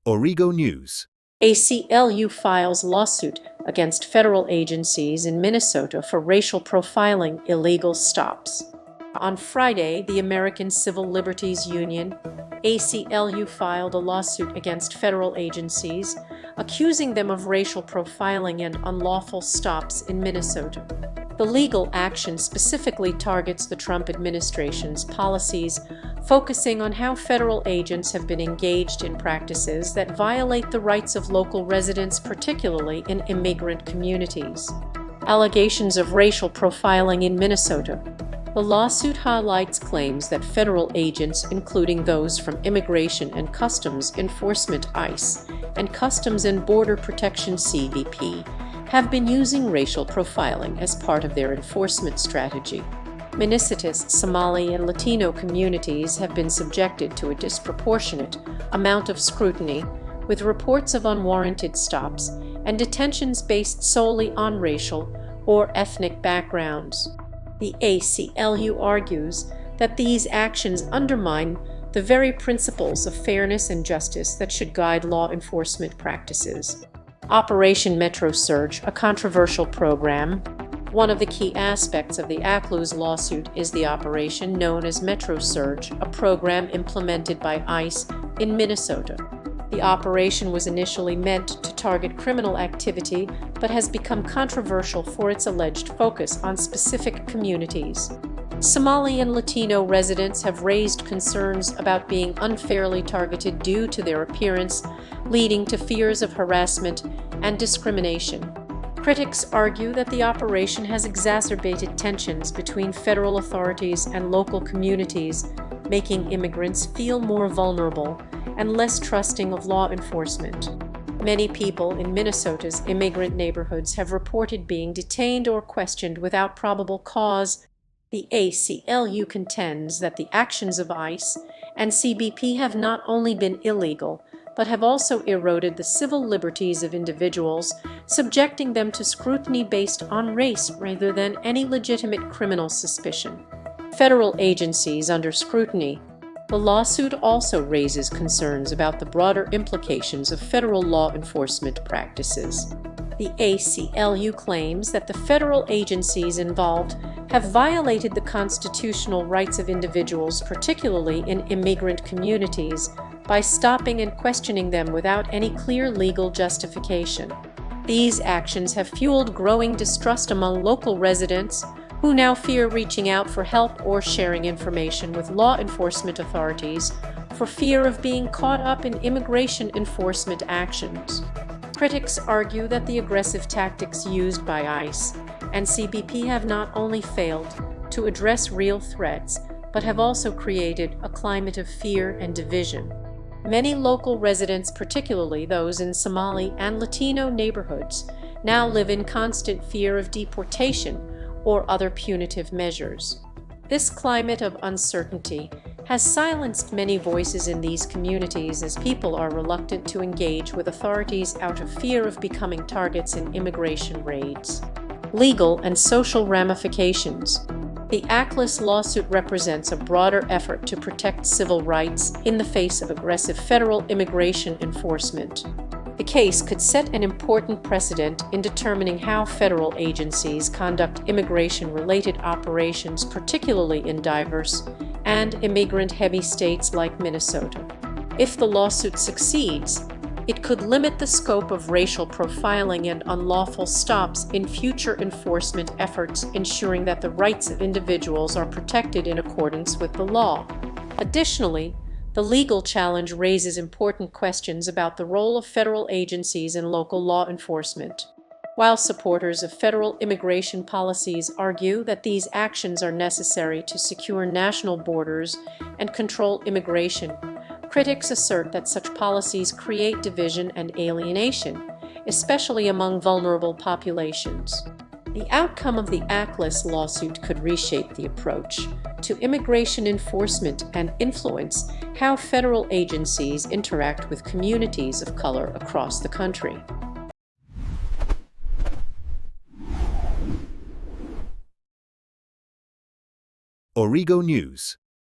Origo News. ACLU files lawsuit against federal agencies in Minnesota for racial profiling illegal stops. On Friday, the American Civil Liberties Union, ACLU, filed a lawsuit against federal agencies, accusing them of racial profiling and unlawful stops in Minnesota. The legal action specifically targets the Trump administration's policies, focusing on how federal agents have been engaged in practices that violate the rights of local residents, particularly in immigrant communities. Allegations of racial profiling in Minnesota. The lawsuit highlights claims that federal agents, including those from Immigration and Customs Enforcement (ICE) and Customs and Border Protection (CBP), have been using racial profiling as part of their enforcement strategy. Minnesota's Somali and Latino communities have been subjected to a disproportionate amount of scrutiny, with reports of unwarranted stops and detentions based solely on racial or ethnic backgrounds. The ACLU argues that these actions undermine the very principles of fairness and justice that should guide law enforcement practices. Operation Metro Surge, a controversial program. One of the key aspects of the ACLU's lawsuit is the operation known as Metro Surge, a program implemented by ICE in Minnesota. The operation was initially meant to target criminal activity, but has become controversial for its alleged focus on specific communities. Somali and Latino residents have raised concerns about being unfairly targeted due to their appearance, leading to fears of harassment and discrimination. Critics argue that the operation has exacerbated tensions between federal authorities and local communities, making immigrants feel more vulnerable and less trusting of law enforcement. Many people in Minnesota's immigrant neighborhoods have reported being detained or questioned without probable cause. The ACLU contends that the actions of ICE and CBP have not only been illegal, but have also eroded the civil liberties of individuals, subjecting them to scrutiny based on race rather than any legitimate criminal suspicion. Federal agencies under scrutiny. The lawsuit also raises concerns about the broader implications of federal law enforcement practices. The ACLU claims that the federal agencies involved have violated the constitutional rights of individuals, particularly in immigrant communities, by stopping and questioning them without any clear legal justification. These actions have fueled growing distrust among local residents, who now fear reaching out for help or sharing information with law enforcement authorities for fear of being caught up in immigration enforcement actions. Critics argue that the aggressive tactics used by ICE and CBP have not only failed to address real threats, but have also created a climate of fear and division. Many local residents, particularly those in Somali and Latino neighborhoods, now live in constant fear of deportation or other punitive measures. This climate of uncertainty has silenced many voices in these communities as people are reluctant to engage with authorities out of fear of becoming targets in immigration raids. Legal and social ramifications. The ACLU lawsuit represents a broader effort to protect civil rights in the face of aggressive federal immigration enforcement. The case could set an important precedent in determining how federal agencies conduct immigration-related operations, particularly in diverse and immigrant-heavy states like Minnesota. If the lawsuit succeeds, it could limit the scope of racial profiling and unlawful stops in future enforcement efforts, ensuring that the rights of individuals are protected in accordance with the law. Additionally, the legal challenge raises important questions about the role of federal agencies in local law enforcement. While supporters of federal immigration policies argue that these actions are necessary to secure national borders and control immigration, critics assert that such policies create division and alienation, especially among vulnerable populations. The outcome of the ACLU lawsuit could reshape the approach to immigration enforcement and influence how federal agencies interact with communities of color across the country. Origo News.